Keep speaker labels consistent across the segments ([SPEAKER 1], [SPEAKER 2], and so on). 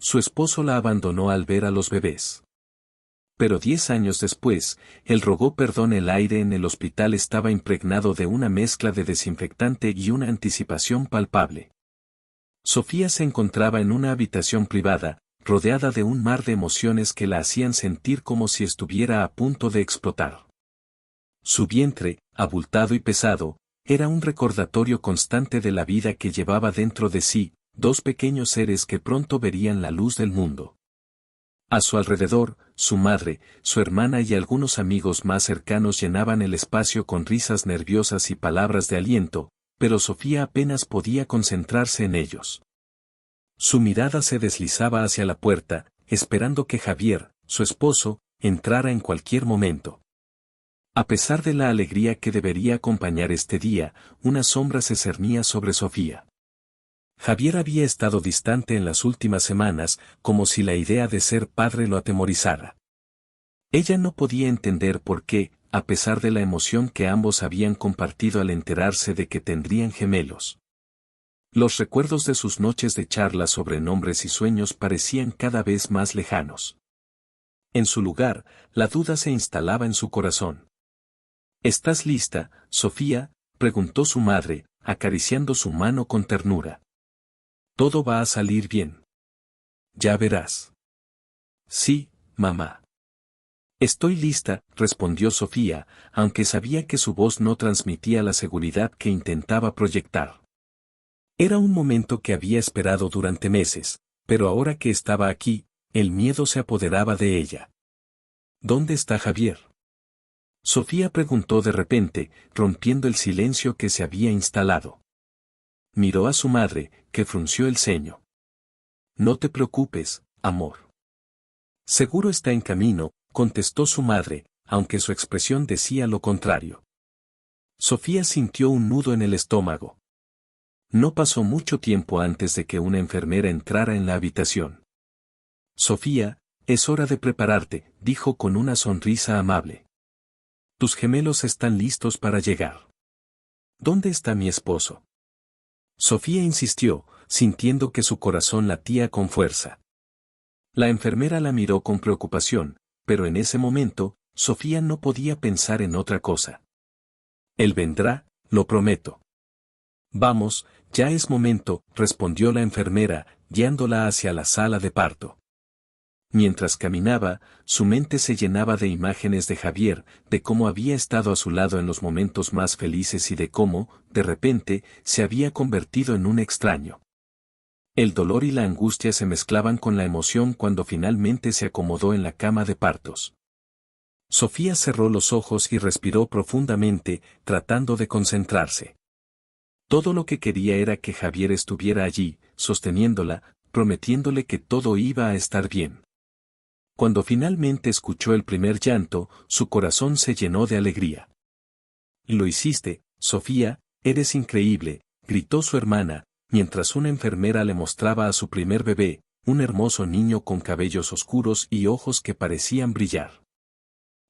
[SPEAKER 1] su esposo la abandonó al ver a los bebés. Pero 10 años después, él rogó perdón. El aire en el hospital estaba impregnado de una mezcla de desinfectante y una anticipación palpable. Sofía se encontraba en una habitación privada, rodeada de un mar de emociones que la hacían sentir como si estuviera a punto de explotar. Su vientre, abultado y pesado, era un recordatorio constante de la vida que llevaba dentro de sí, dos pequeños seres que pronto verían la luz del mundo. A su alrededor, su madre, su hermana y algunos amigos más cercanos llenaban el espacio con risas nerviosas y palabras de aliento, pero Sofía apenas podía concentrarse en ellos. Su mirada se deslizaba hacia la puerta, esperando que Javier, su esposo, entrara en cualquier momento. A pesar de la alegría que debería acompañar este día, una sombra se cernía sobre Sofía. Javier había estado distante en las últimas semanas, como si la idea de ser padre lo atemorizara. Ella no podía entender por qué, a pesar de la emoción que ambos habían compartido al enterarse de que tendrían gemelos. Los recuerdos de sus noches de charlas sobre nombres y sueños parecían cada vez más lejanos. En su lugar, la duda se instalaba en su corazón. ¿Estás lista, Sofía?, preguntó su madre, acariciando su mano con ternura. Todo va a salir bien. Ya verás. Sí, mamá. Estoy lista, respondió Sofía, aunque sabía que su voz no transmitía la seguridad que intentaba proyectar. Era un momento que había esperado durante meses, pero ahora que estaba aquí, el miedo se apoderaba de ella. ¿Dónde está Javier?, Sofía preguntó de repente, rompiendo el silencio que se había instalado. Miró a su madre, que frunció el ceño. No te preocupes, amor. Seguro está en camino, contestó su madre, aunque su expresión decía lo contrario. Sofía sintió un nudo en el estómago. No pasó mucho tiempo antes de que una enfermera entrara en la habitación. Sofía, es hora de prepararte, dijo con una sonrisa amable. Tus gemelos están listos para llegar. ¿Dónde está mi esposo?, Sofía insistió, sintiendo que su corazón latía con fuerza. La enfermera la miró con preocupación, pero en ese momento, Sofía no podía pensar en otra cosa. Él vendrá, lo prometo. Vamos, ya es momento, respondió la enfermera, guiándola hacia la sala de parto. Mientras caminaba, su mente se llenaba de imágenes de Javier, de cómo había estado a su lado en los momentos más felices y de cómo, de repente, se había convertido en un extraño. El dolor y la angustia se mezclaban con la emoción cuando finalmente se acomodó en la cama de partos. Sofía cerró los ojos y respiró profundamente, tratando de concentrarse. Todo lo que quería era que Javier estuviera allí, sosteniéndola, prometiéndole que todo iba a estar bien. Cuando finalmente escuchó el primer llanto, su corazón se llenó de alegría. Lo hiciste, Sofía, eres increíble, gritó su hermana, mientras una enfermera le mostraba a su primer bebé, un hermoso niño con cabellos oscuros y ojos que parecían brillar.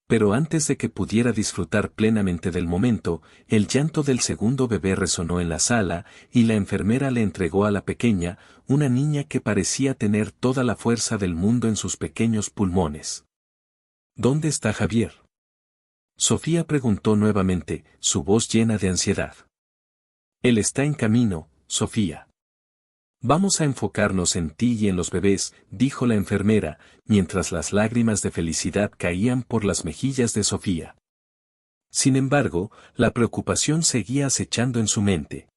[SPEAKER 1] Pero antes de que pudiera disfrutar plenamente del momento, el llanto del segundo bebé resonó en la sala, y la enfermera le entregó a la pequeña, una niña que parecía tener toda la fuerza del mundo en sus pequeños pulmones. ¿Dónde está Javier?, Sofía preguntó nuevamente, su voz llena de ansiedad. Él está en camino, Sofía. Vamos a enfocarnos en ti y en los bebés, dijo la enfermera, mientras las lágrimas de felicidad caían por las mejillas de Sofía. Sin embargo, la preocupación seguía acechando en su mente.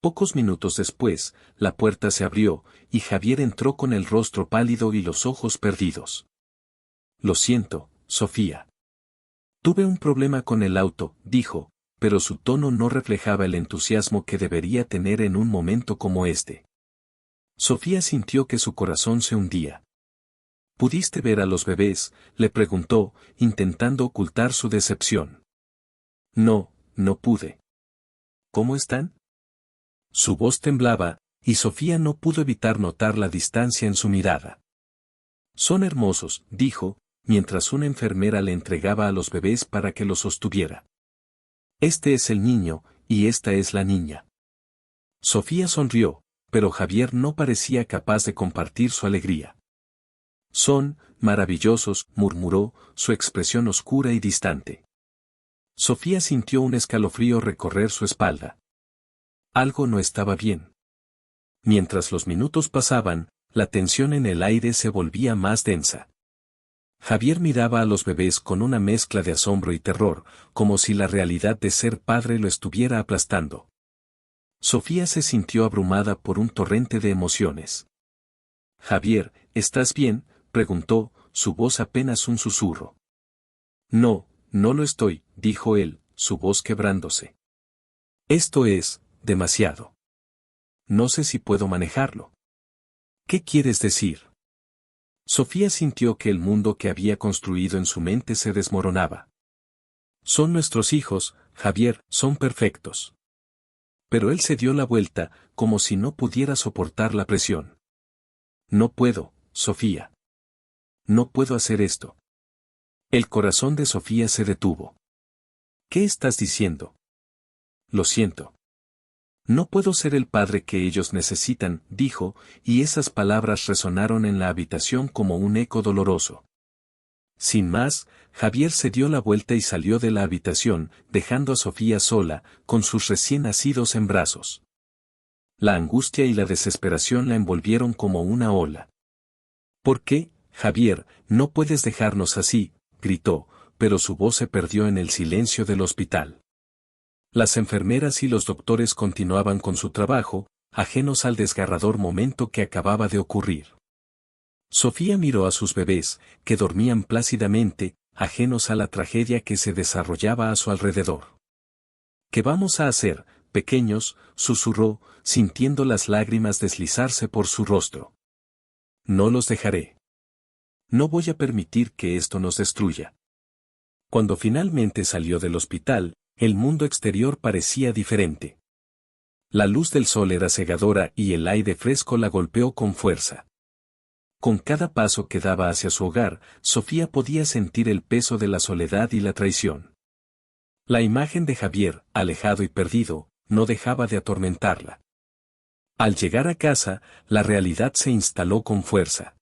[SPEAKER 1] Pocos minutos después, la puerta se abrió, y Javier entró con el rostro pálido y los ojos perdidos. Lo siento, Sofía. Tuve un problema con el auto, dijo, pero su tono no reflejaba el entusiasmo que debería tener en un momento como este. Sofía sintió que su corazón se hundía. ¿Pudiste ver a los bebés?, le preguntó, intentando ocultar su decepción. No, no pude. ¿Cómo están? Su voz temblaba, y Sofía no pudo evitar notar la distancia en su mirada. Son hermosos, dijo, mientras una enfermera le entregaba a los bebés para que los sostuviera. Este es el niño, y esta es la niña. Sofía sonrió, pero Javier no parecía capaz de compartir su alegría. Son maravillosos, murmuró, su expresión oscura y distante. Sofía sintió un escalofrío recorrer su espalda. Algo no estaba bien. Mientras los minutos pasaban, la tensión en el aire se volvía más densa. Javier miraba a los bebés con una mezcla de asombro y terror, como si la realidad de ser padre lo estuviera aplastando. Sofía se sintió abrumada por un torrente de emociones. «Javier, ¿estás bien?», preguntó, su voz apenas un susurro. «No, no lo estoy», dijo él, su voz quebrándose. «Esto es demasiado. No sé si puedo manejarlo». «¿Qué quieres decir?». Sofía sintió que el mundo que había construido en su mente se desmoronaba. «Son nuestros hijos, Javier, son perfectos». Pero él se dio la vuelta, como si no pudiera soportar la presión. «No puedo, Sofía. No puedo hacer esto». El corazón de Sofía se detuvo. «¿Qué estás diciendo?». «Lo siento. No puedo ser el padre que ellos necesitan», dijo, y esas palabras resonaron en la habitación como un eco doloroso. Sin más, Javier se dio la vuelta y salió de la habitación, dejando a Sofía sola, con sus recién nacidos en brazos. La angustia y la desesperación la envolvieron como una ola. «¿Por qué, Javier, no puedes dejarnos así?», gritó, pero su voz se perdió en el silencio del hospital. Las enfermeras y los doctores continuaban con su trabajo, ajenos al desgarrador momento que acababa de ocurrir. Sofía miró a sus bebés, que dormían plácidamente, ajenos a la tragedia que se desarrollaba a su alrededor. «¿Qué vamos a hacer, pequeños?», susurró, sintiendo las lágrimas deslizarse por su rostro. «No los dejaré. No voy a permitir que esto nos destruya». Cuando finalmente salió del hospital, el mundo exterior parecía diferente. La luz del sol era cegadora y el aire fresco la golpeó con fuerza. Con cada paso que daba hacia su hogar, Sofía podía sentir el peso de la soledad y la traición. La imagen de Javier, alejado y perdido, no dejaba de atormentarla. Al llegar a casa, la realidad se instaló con fuerza.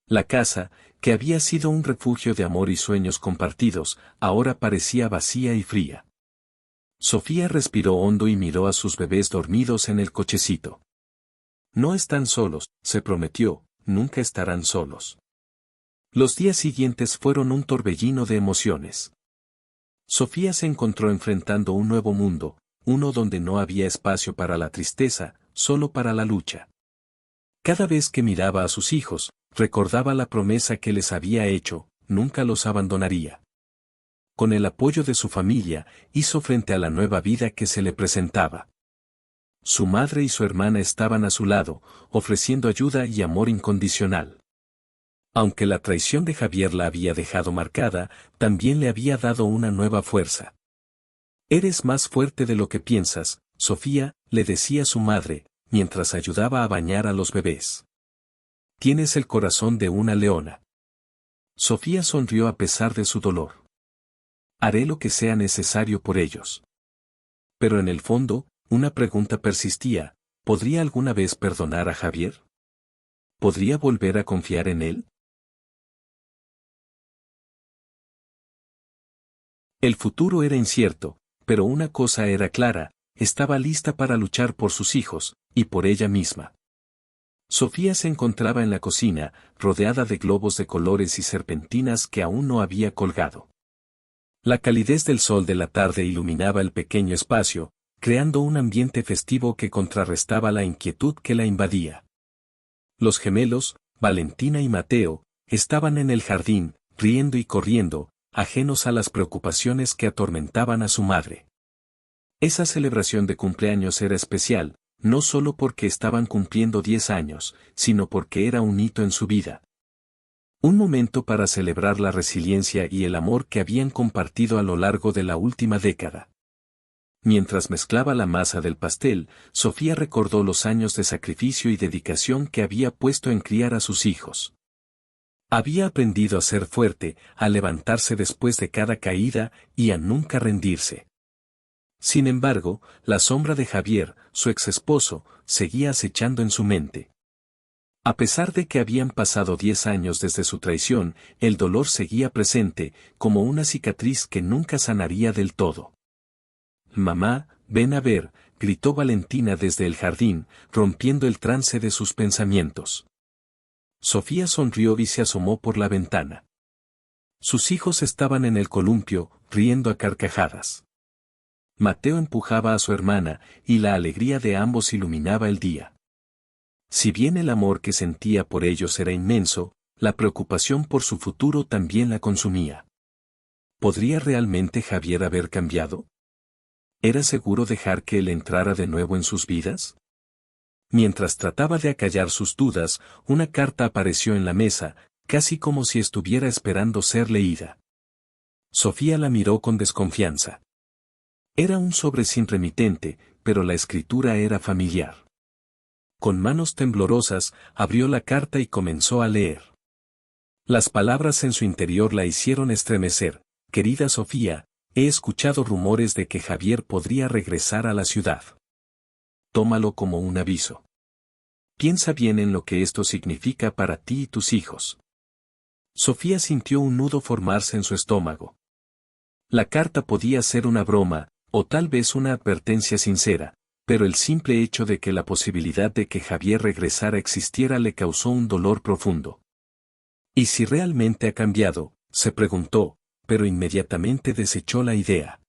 [SPEAKER 1] La casa, que había sido un refugio de amor y sueños compartidos, ahora parecía vacía y fría. Sofía respiró hondo y miró a sus bebés dormidos en el cochecito. «No están solos», se prometió, «nunca estarán solos». Los días siguientes fueron un torbellino de emociones. Sofía se encontró enfrentando un nuevo mundo, uno donde no había espacio para la tristeza, solo para la lucha. Cada vez que miraba a sus hijos, recordaba la promesa que les había hecho, nunca los abandonaría. Con el apoyo de su familia, hizo frente a la nueva vida que se le presentaba. Su madre y su hermana estaban a su lado, ofreciendo ayuda y amor incondicional. Aunque la traición de Javier la había dejado marcada, también le había dado una nueva fuerza. «Eres más fuerte de lo que piensas, Sofía», le decía su madre, mientras ayudaba a bañar a los bebés. «Tienes el corazón de una leona». Sofía sonrió a pesar de su dolor. «Haré lo que sea necesario por ellos». Pero en el fondo, una pregunta persistía: ¿podría alguna vez perdonar a Javier? ¿Podría volver a confiar en él? El futuro era incierto, pero una cosa era clara: estaba lista para luchar por sus hijos, y por ella misma. Sofía se encontraba en la cocina, rodeada de globos de colores y serpentinas que aún no había colgado. La calidez del sol de la tarde iluminaba el pequeño espacio, creando un ambiente festivo que contrarrestaba la inquietud que la invadía. Los gemelos, Valentina y Mateo, estaban en el jardín, riendo y corriendo, ajenos a las preocupaciones que atormentaban a su madre. Esa celebración de cumpleaños era especial, no solo porque estaban cumpliendo 10 años, sino porque era un hito en su vida. Un momento para celebrar la resiliencia y el amor que habían compartido a lo largo de la última década. Mientras mezclaba la masa del pastel, Sofía recordó los años de sacrificio y dedicación que había puesto en criar a sus hijos. Había aprendido a ser fuerte, a levantarse después de cada caída y a nunca rendirse. Sin embargo, la sombra de Javier, su ex esposo, seguía acechando en su mente. A pesar de que habían pasado 10 años desde su traición, el dolor seguía presente, como una cicatriz que nunca sanaría del todo. «Mamá, ven a ver», gritó Valentina desde el jardín, rompiendo el trance de sus pensamientos. Sofía sonrió y se asomó por la ventana. Sus hijos estaban en el columpio, riendo a carcajadas. Mateo empujaba a su hermana, y la alegría de ambos iluminaba el día. Si bien el amor que sentía por ellos era inmenso, la preocupación por su futuro también la consumía. ¿Podría realmente Javier haber cambiado? ¿Era seguro dejar que él entrara de nuevo en sus vidas? Mientras trataba de acallar sus dudas, una carta apareció en la mesa, casi como si estuviera esperando ser leída. Sofía la miró con desconfianza. Era un sobre sin remitente, pero la escritura era familiar. Con manos temblorosas, abrió la carta y comenzó a leer. Las palabras en su interior la hicieron estremecer. «Querida Sofía, he escuchado rumores de que Javier podría regresar a la ciudad. Tómalo como un aviso. Piensa bien en lo que esto significa para ti y tus hijos». Sofía sintió un nudo formarse en su estómago. La carta podía ser una broma, o tal vez una advertencia sincera, pero el simple hecho de que la posibilidad de que Javier regresara existiera le causó un dolor profundo. ¿Y si realmente ha cambiado?, se preguntó, pero inmediatamente desechó la idea.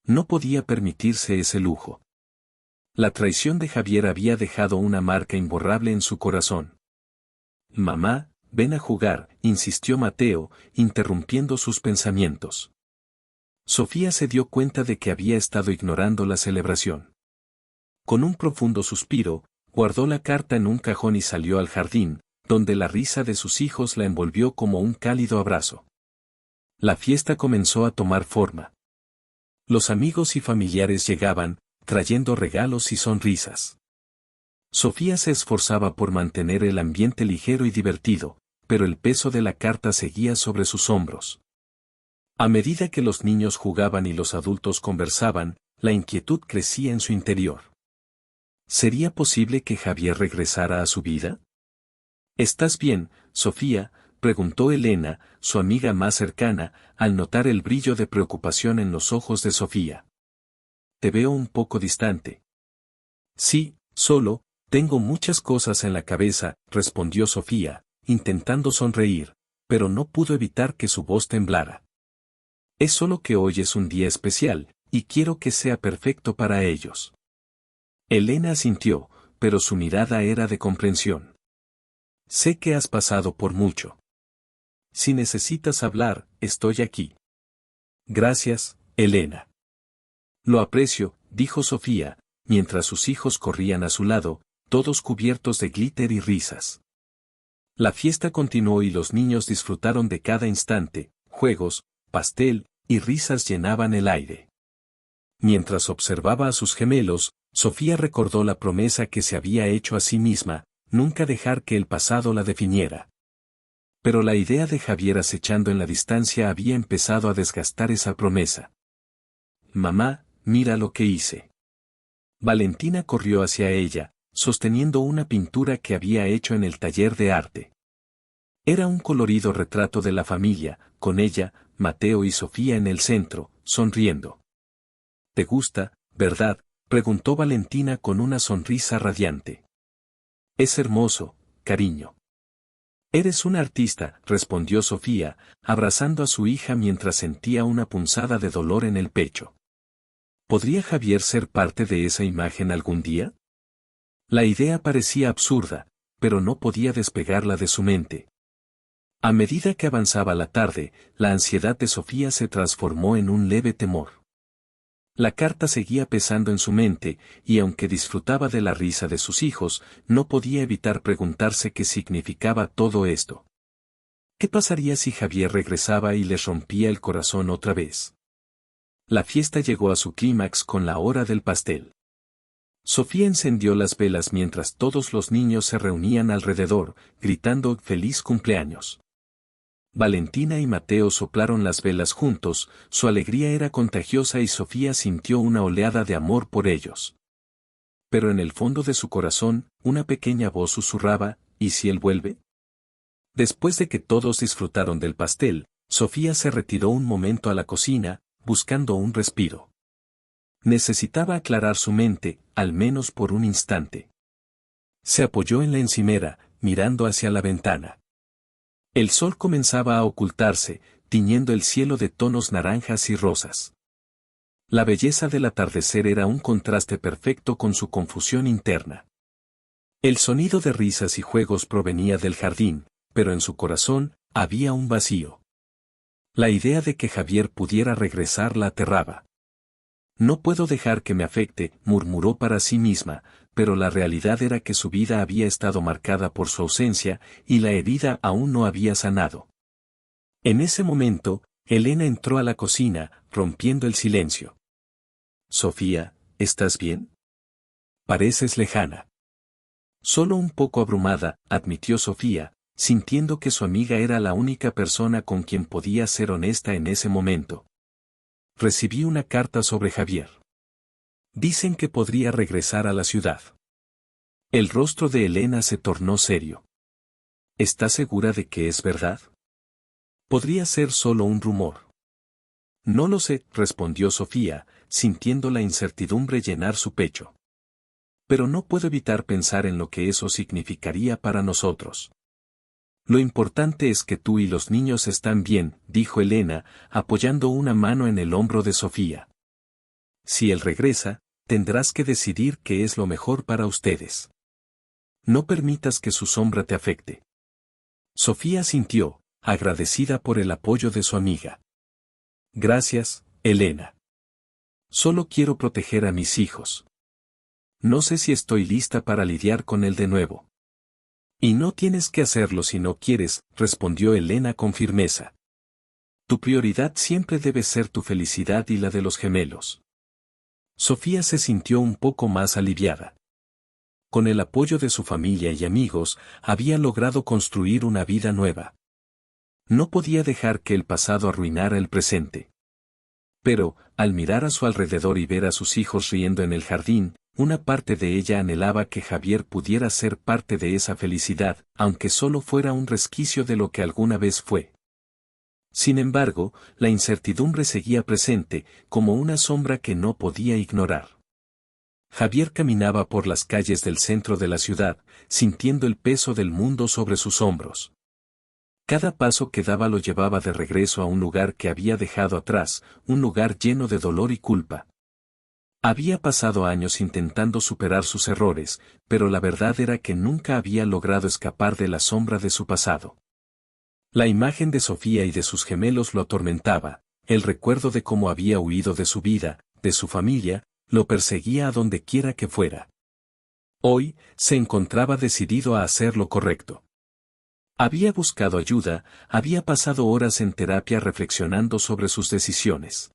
[SPEAKER 1] No podía permitirse ese lujo. La traición de Javier había dejado una marca imborrable en su corazón. «Mamá, ven a jugar», insistió Mateo, interrumpiendo sus pensamientos. Sofía se dio cuenta de que había estado ignorando la celebración. Con un profundo suspiro, guardó la carta en un cajón y salió al jardín, donde la risa de sus hijos la envolvió como un cálido abrazo. La fiesta comenzó a tomar forma. Los amigos y familiares llegaban, trayendo regalos y sonrisas. Sofía se esforzaba por mantener el ambiente ligero y divertido, pero el peso de la carta seguía sobre sus hombros. A medida que los niños jugaban y los adultos conversaban, la inquietud crecía en su interior. ¿Sería posible que Javier regresara a su vida? «¿Estás bien, Sofía?», preguntó Elena, su amiga más cercana, al notar el brillo de preocupación en los ojos de Sofía. «Te veo un poco distante». «Sí, solo, tengo muchas cosas en la cabeza», respondió Sofía, intentando sonreír, pero no pudo evitar que su voz temblara. «Es solo que hoy es un día especial, y quiero que sea perfecto para ellos». Elena asintió, pero su mirada era de comprensión. «Sé que has pasado por mucho. Si necesitas hablar, estoy aquí». «Gracias, Elena». «Lo aprecio», dijo Sofía, mientras sus hijos corrían a su lado, todos cubiertos de glitter y risas. La fiesta continuó y los niños disfrutaron de cada instante, juegos, pastel, y risas llenaban el aire. Mientras observaba a sus gemelos, Sofía recordó la promesa que se había hecho a sí misma, nunca dejar que el pasado la definiera. Pero la idea de Javier acechando en la distancia había empezado a desgastar esa promesa. «Mamá, mira lo que hice». Valentina corrió hacia ella, sosteniendo una pintura que había hecho en el taller de arte. Era un colorido retrato de la familia, con ella, Mateo y Sofía en el centro, sonriendo. «¿Te gusta, verdad?», preguntó Valentina con una sonrisa radiante. «Es hermoso, cariño». «Eres una artista», respondió Sofía, abrazando a su hija mientras sentía una punzada de dolor en el pecho. ¿Podría Javier ser parte de esa imagen algún día? La idea parecía absurda, pero no podía despegarla de su mente. A medida que avanzaba la tarde, la ansiedad de Sofía se transformó en un leve temor. La carta seguía pesando en su mente, y aunque disfrutaba de la risa de sus hijos, no podía evitar preguntarse qué significaba todo esto. ¿Qué pasaría si Javier regresaba y les rompía el corazón otra vez? La fiesta llegó a su clímax con la hora del pastel. Sofía encendió las velas mientras todos los niños se reunían alrededor, gritando «¡Feliz cumpleaños!». Valentina y Mateo soplaron las velas juntos, su alegría era contagiosa y Sofía sintió una oleada de amor por ellos. Pero en el fondo de su corazón, una pequeña voz susurraba, ¿y si él vuelve? Después de que todos disfrutaron del pastel, Sofía se retiró un momento a la cocina, buscando un respiro. Necesitaba aclarar su mente, al menos por un instante. Se apoyó en la encimera, mirando hacia la ventana. El sol comenzaba a ocultarse, tiñendo el cielo de tonos naranjas y rosas. La belleza del atardecer era un contraste perfecto con su confusión interna. El sonido de risas y juegos provenía del jardín, pero en su corazón había un vacío. La idea de que Javier pudiera regresar la aterraba. No puedo dejar que me afecte, murmuró para sí misma, pero la realidad era que su vida había estado marcada por su ausencia, y la herida aún no había sanado. En ese momento, Elena entró a la cocina, rompiendo el silencio. Sofía, ¿estás bien? Pareces lejana. Solo un poco abrumada, admitió Sofía, sintiendo que su amiga era la única persona con quien podía ser honesta en ese momento. Recibí una carta sobre Javier. Dicen que podría regresar a la ciudad. El rostro de Elena se tornó serio. ¿Estás segura de que es verdad? Podría ser solo un rumor. No lo sé, respondió Sofía, sintiendo la incertidumbre llenar su pecho. Pero no puedo evitar pensar en lo que eso significaría para nosotros. Lo importante es que tú y los niños están bien, dijo Elena, apoyando una mano en el hombro de Sofía. Si él regresa, tendrás que decidir qué es lo mejor para ustedes. No permitas que su sombra te afecte. Sofía sintió, agradecida por el apoyo de su amiga. Gracias, Elena. Solo quiero proteger a mis hijos. No sé si estoy lista para lidiar con él de nuevo. Y no tienes que hacerlo si no quieres, respondió Elena con firmeza. Tu prioridad siempre debe ser tu felicidad y la de los gemelos. Sofía se sintió un poco más aliviada. Con el apoyo de su familia y amigos, había logrado construir una vida nueva. No podía dejar que el pasado arruinara el presente. Pero, al mirar a su alrededor y ver a sus hijos riendo en el jardín, una parte de ella anhelaba que Javier pudiera ser parte de esa felicidad, aunque solo fuera un resquicio de lo que alguna vez fue. Sin embargo, la incertidumbre seguía presente, como una sombra que no podía ignorar. Javier caminaba por las calles del centro de la ciudad, sintiendo el peso del mundo sobre sus hombros. Cada paso que daba lo llevaba de regreso a un lugar que había dejado atrás, un lugar lleno de dolor y culpa. Había pasado años intentando superar sus errores, pero la verdad era que nunca había logrado escapar de la sombra de su pasado. La imagen de Sofía y de sus gemelos lo atormentaba, el recuerdo de cómo había huido de su vida, de su familia, lo perseguía a donde quiera que fuera. Hoy, se encontraba decidido a hacer lo correcto. Había buscado ayuda, había pasado horas en terapia reflexionando sobre sus decisiones.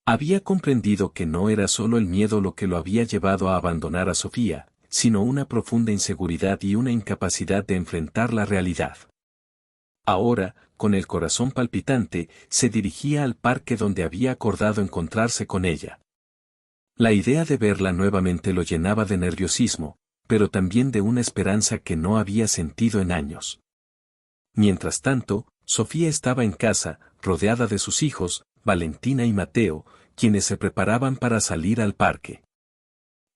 [SPEAKER 1] Había comprendido que no era solo el miedo lo que lo había llevado a abandonar a Sofía, sino una profunda inseguridad y una incapacidad de enfrentar la realidad. Ahora, con el corazón palpitante, se dirigía al parque donde había acordado encontrarse con ella. La idea de verla nuevamente lo llenaba de nerviosismo, pero también de una esperanza que no había sentido en años. Mientras tanto, Sofía estaba en casa, rodeada de sus hijos, Valentina y Mateo, quienes se preparaban para salir al parque.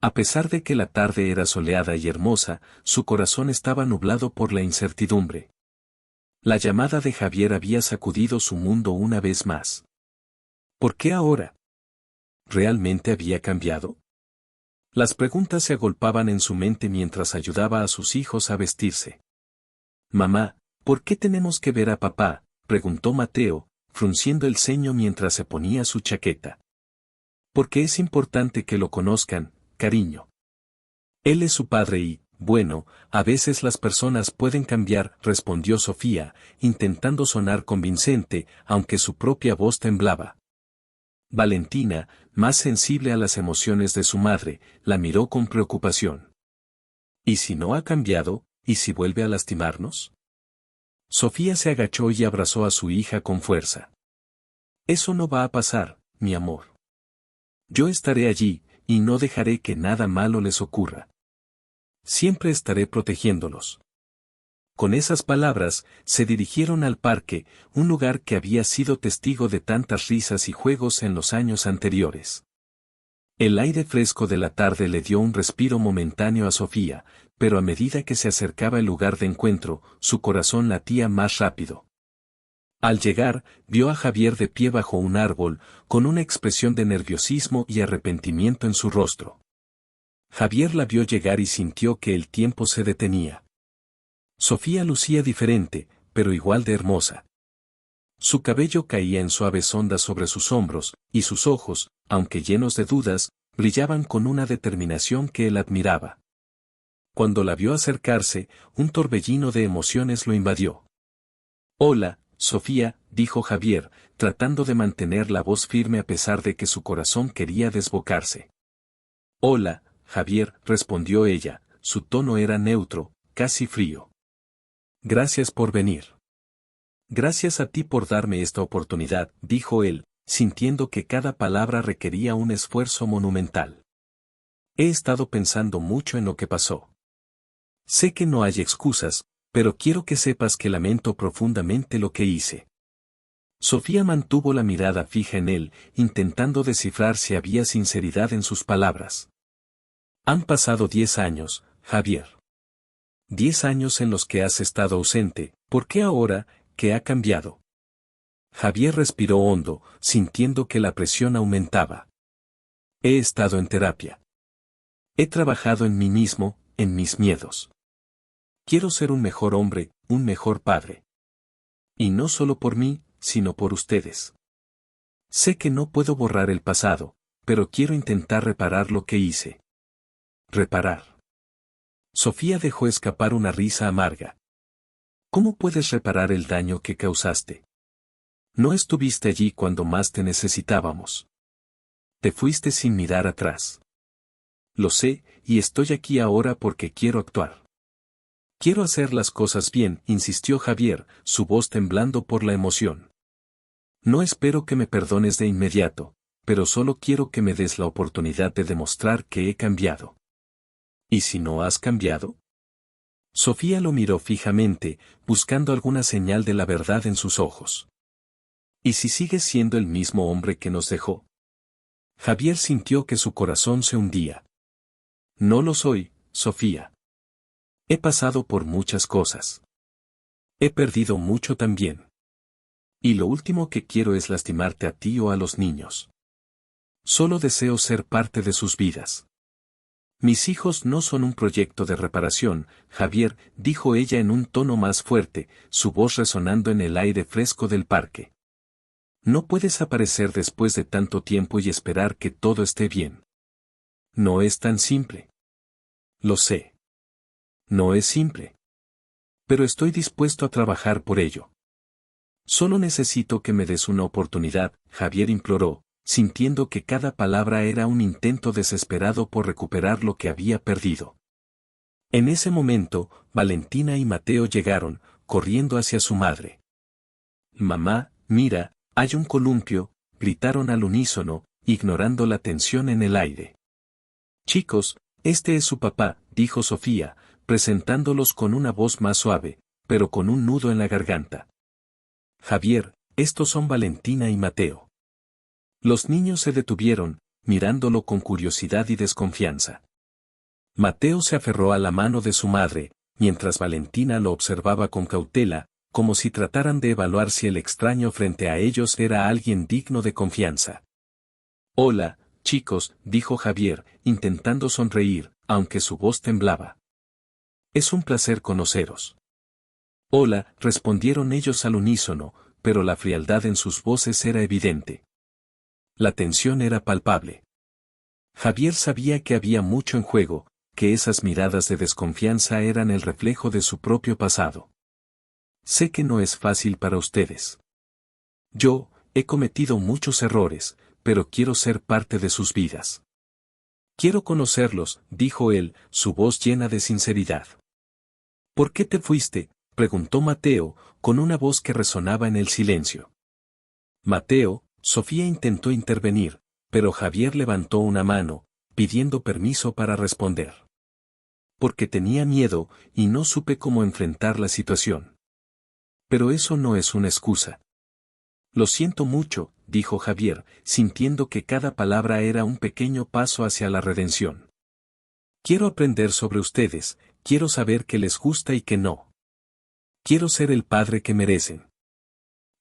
[SPEAKER 1] A pesar de que la tarde era soleada y hermosa, su corazón estaba nublado por la incertidumbre. La llamada de Javier había sacudido su mundo una vez más. ¿Por qué ahora? ¿Realmente había cambiado? Las preguntas se agolpaban en su mente mientras ayudaba a sus hijos a vestirse. Mamá, ¿por qué tenemos que ver a papá?, preguntó Mateo, frunciendo el ceño mientras se ponía su chaqueta. Porque es importante que lo conozcan, cariño. Él es su padre y, bueno, a veces las personas pueden cambiar, respondió Sofía, intentando sonar convincente, aunque su propia voz temblaba. Valentina, más sensible a las emociones de su madre, la miró con preocupación. ¿Y si no ha cambiado? ¿Y si vuelve a lastimarnos? Sofía se agachó y abrazó a su hija con fuerza. Eso no va a pasar, mi amor. Yo estaré allí, y no dejaré que nada malo les ocurra. Siempre estaré protegiéndolos. Con esas palabras, se dirigieron al parque, un lugar que había sido testigo de tantas risas y juegos en los años anteriores. El aire fresco de la tarde le dio un respiro momentáneo a Sofía, pero a medida que se acercaba el lugar de encuentro, su corazón latía más rápido. Al llegar, vio a Javier de pie bajo un árbol, con una expresión de nerviosismo y arrepentimiento en su rostro. Javier la vio llegar y sintió que el tiempo se detenía. Sofía lucía diferente, pero igual de hermosa. Su cabello caía en suaves ondas sobre sus hombros, y sus ojos, aunque llenos de dudas, brillaban con una determinación que él admiraba. Cuando la vio acercarse, un torbellino de emociones lo invadió. «Hola, Sofía», dijo Javier, tratando de mantener la voz firme a pesar de que su corazón quería desbocarse. «Hola, Javier», respondió ella, su tono era neutro, casi frío. «Gracias por venir». «Gracias a ti por darme esta oportunidad», dijo él, sintiendo que cada palabra requería un esfuerzo monumental. «He estado pensando mucho en lo que pasó. Sé que no hay excusas, pero quiero que sepas que lamento profundamente lo que hice». Sofía mantuvo la mirada fija en él, intentando descifrar si había sinceridad en sus palabras. «Han pasado 10 años, Javier. 10 años en los que has estado ausente, ¿por qué ahora, qué ha cambiado?» Javier respiró hondo, sintiendo que la presión aumentaba. «He estado en terapia. He trabajado en mí mismo, en mis miedos. Quiero ser un mejor hombre, un mejor padre. Y no solo por mí, sino por ustedes. Sé que no puedo borrar el pasado, pero quiero intentar reparar lo que hice». «Reparar». Sofía dejó escapar una risa amarga. «¿Cómo puedes reparar el daño que causaste? No estuviste allí cuando más te necesitábamos. Te fuiste sin mirar atrás. Lo sé, y estoy aquí ahora porque quiero actuar. Quiero hacer las cosas bien», insistió Javier, su voz temblando por la emoción. «No espero que me perdones de inmediato, pero solo quiero que me des la oportunidad de demostrar que he cambiado». «¿Y si no has cambiado?». Sofía lo miró fijamente, buscando alguna señal de la verdad en sus ojos. «¿Y si sigues siendo el mismo hombre que nos dejó?». Javier sintió que su corazón se hundía. «No lo soy, Sofía. He pasado por muchas cosas. He perdido mucho también. Y lo último que quiero es lastimarte a ti o a los niños. Solo deseo ser parte de sus vidas. Mis hijos no son un proyecto de reparación, Javier», dijo ella en un tono más fuerte, su voz resonando en el aire fresco del parque. «No puedes aparecer después de tanto tiempo y esperar que todo esté bien. No es tan simple. Lo sé. No es simple. Pero estoy dispuesto a trabajar por ello. Solo necesito que me des una oportunidad», Javier imploró, sintiendo que cada palabra era un intento desesperado por recuperar lo que había perdido. En ese momento, Valentina y Mateo llegaron, corriendo hacia su madre. «Mamá, mira, hay un columpio», gritaron al unísono, ignorando la tensión en el aire. «Chicos, este es su papá», dijo Sofía, presentándolos con una voz más suave, pero con un nudo en la garganta. «Javier, estos son Valentina y Mateo». Los niños se detuvieron, mirándolo con curiosidad y desconfianza. Mateo se aferró a la mano de su madre, mientras Valentina lo observaba con cautela, como si trataran de evaluar si el extraño frente a ellos era alguien digno de confianza. «Hola, chicos», dijo Javier, intentando sonreír, aunque su voz temblaba. «Es un placer conoceros». «Hola», respondieron ellos al unísono, pero la frialdad en sus voces era evidente. La tensión era palpable. Javier sabía que había mucho en juego, que esas miradas de desconfianza eran el reflejo de su propio pasado. «Sé que no es fácil para ustedes. Yo, he cometido muchos errores, pero quiero ser parte de sus vidas. Quiero conocerlos», dijo él, su voz llena de sinceridad. «¿Por qué te fuiste?», preguntó Mateo, con una voz que resonaba en el silencio. Mateo, Sofía intentó intervenir, pero Javier levantó una mano, pidiendo permiso para responder. Porque tenía miedo, y no supe cómo enfrentar la situación. Pero eso no es una excusa. Lo siento mucho, dijo Javier, sintiendo que cada palabra era un pequeño paso hacia la redención. Quiero aprender sobre ustedes, quiero saber qué les gusta y qué no. Quiero ser el padre que merecen.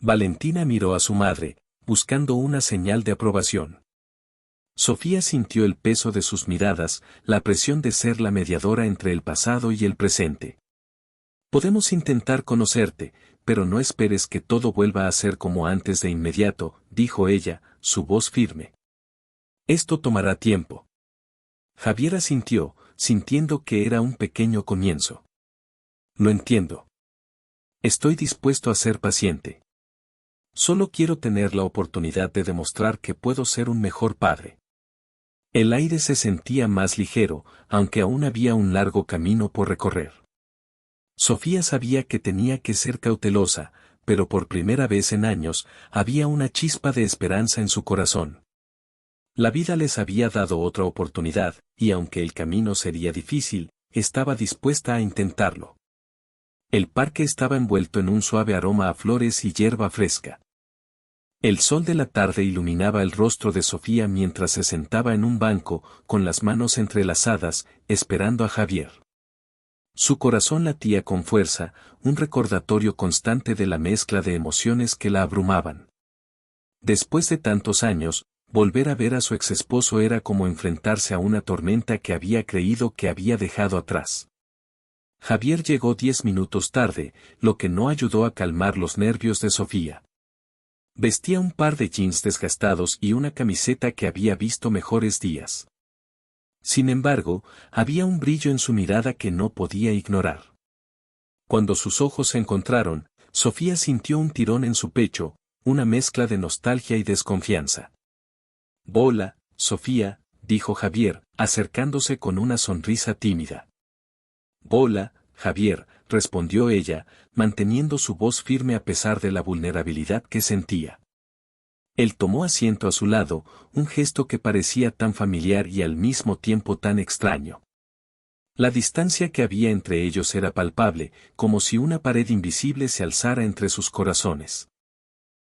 [SPEAKER 1] Valentina miró a su madre, buscando una señal de aprobación. Sofía sintió el peso de sus miradas, la presión de ser la mediadora entre el pasado y el presente. Podemos intentar conocerte, pero no esperes que todo vuelva a ser como antes de inmediato, dijo ella, su voz firme. Esto tomará tiempo. Javier asintió, sintiendo que era un pequeño comienzo. Lo entiendo. Estoy dispuesto a ser paciente. Solo quiero tener la oportunidad de demostrar que puedo ser un mejor padre. El aire se sentía más ligero, aunque aún había un largo camino por recorrer. Sofía sabía que tenía que ser cautelosa, pero por primera vez en años, había una chispa de esperanza en su corazón. La vida les había dado otra oportunidad, y aunque el camino sería difícil, estaba dispuesta a intentarlo. El parque estaba envuelto en un suave aroma a flores y hierba fresca. El sol de la tarde iluminaba el rostro de Sofía mientras se sentaba en un banco, con las manos entrelazadas, esperando a Javier. Su corazón latía con fuerza, un recordatorio constante de la mezcla de emociones que la abrumaban. Después de tantos años, volver a ver a su exesposo era como enfrentarse a una tormenta que había creído que había dejado atrás. Javier llegó 10 minutos tarde, lo que no ayudó a calmar los nervios de Sofía. Vestía un par de jeans desgastados y una camiseta que había visto mejores días. Sin embargo, había un brillo en su mirada que no podía ignorar. Cuando sus ojos se encontraron, Sofía sintió un tirón en su pecho, una mezcla de nostalgia y desconfianza. «Hola, Sofía», dijo Javier, acercándose con una sonrisa tímida. «Hola, Javier», respondió ella, manteniendo su voz firme a pesar de la vulnerabilidad que sentía. Él tomó asiento a su lado, un gesto que parecía tan familiar y al mismo tiempo tan extraño. La distancia que había entre ellos era palpable, como si una pared invisible se alzara entre sus corazones.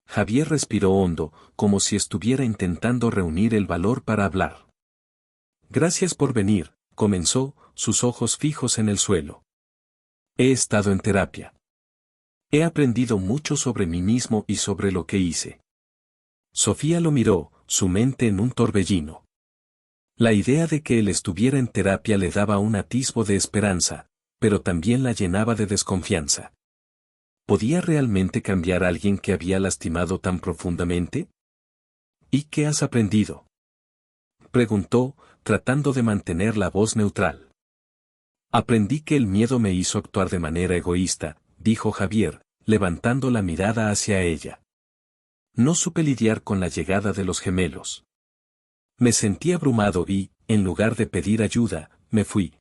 [SPEAKER 1] Javier respiró hondo, como si estuviera intentando reunir el valor para hablar. «Gracias por venir», comenzó, sus ojos fijos en el suelo. «He estado en terapia. He aprendido mucho sobre mí mismo y sobre lo que hice». Sofía lo miró, su mente en un torbellino. La idea de que él estuviera en terapia le daba un atisbo de esperanza, pero también la llenaba de desconfianza. ¿Podía realmente cambiar a alguien que había lastimado tan profundamente? ¿Y qué has aprendido?, preguntó, tratando de mantener la voz neutral. Aprendí que el miedo me hizo actuar de manera egoísta, dijo Javier, levantando la mirada hacia ella. No supe lidiar con la llegada de los gemelos. Me sentí abrumado y, en lugar de pedir ayuda, me fui.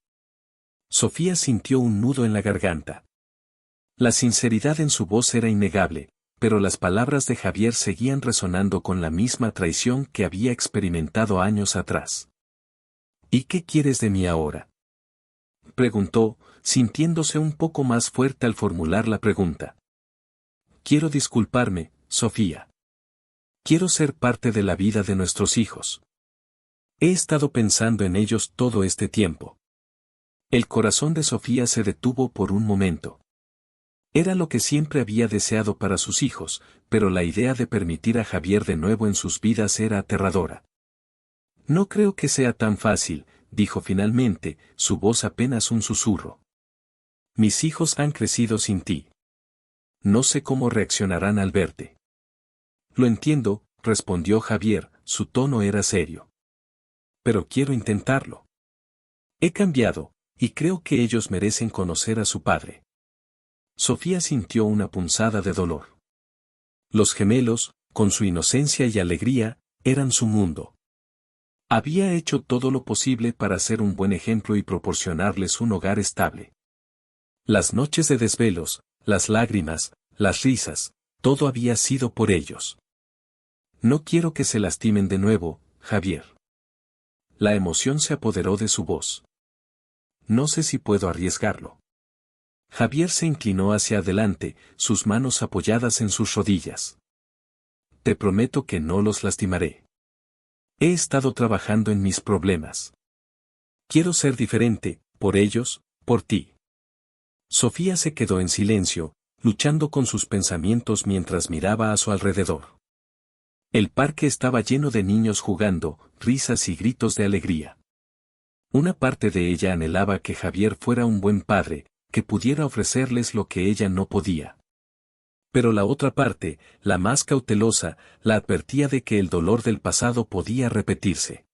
[SPEAKER 1] Sofía sintió un nudo en la garganta. La sinceridad en su voz era innegable, pero las palabras de Javier seguían resonando con la misma traición que había experimentado años atrás. ¿Y qué quieres de mí ahora?, preguntó, sintiéndose un poco más fuerte al formular la pregunta. Quiero disculparme, Sofía. Quiero ser parte de la vida de nuestros hijos. He estado pensando en ellos todo este tiempo. El corazón de Sofía se detuvo por un momento. Era lo que siempre había deseado para sus hijos, pero la idea de permitir a Javier de nuevo en sus vidas era aterradora. No creo que sea tan fácil, dijo finalmente, su voz apenas un susurro. Mis hijos han crecido sin ti. No sé cómo reaccionarán al verte. Lo entiendo, respondió Javier, su tono era serio. Pero quiero intentarlo. He cambiado, y creo que ellos merecen conocer a su padre. Sofía sintió una punzada de dolor. Los gemelos, con su inocencia y alegría, eran su mundo. Había hecho todo lo posible para ser un buen ejemplo y proporcionarles un hogar estable. Las noches de desvelos, las lágrimas, las risas, todo había sido por ellos. No quiero que se lastimen de nuevo, Javier. La emoción se apoderó de su voz. No sé si puedo arriesgarlo. Javier se inclinó hacia adelante, sus manos apoyadas en sus rodillas. Te prometo que no los lastimaré. He estado trabajando en mis problemas. Quiero ser diferente, por ellos, por ti. Sofía se quedó en silencio, luchando con sus pensamientos mientras miraba a su alrededor. El parque estaba lleno de niños jugando, risas y gritos de alegría. Una parte de ella anhelaba que Javier fuera un buen padre, que pudiera ofrecerles lo que ella no podía. Pero la otra parte, la más cautelosa, la advertía de que el dolor del pasado podía repetirse.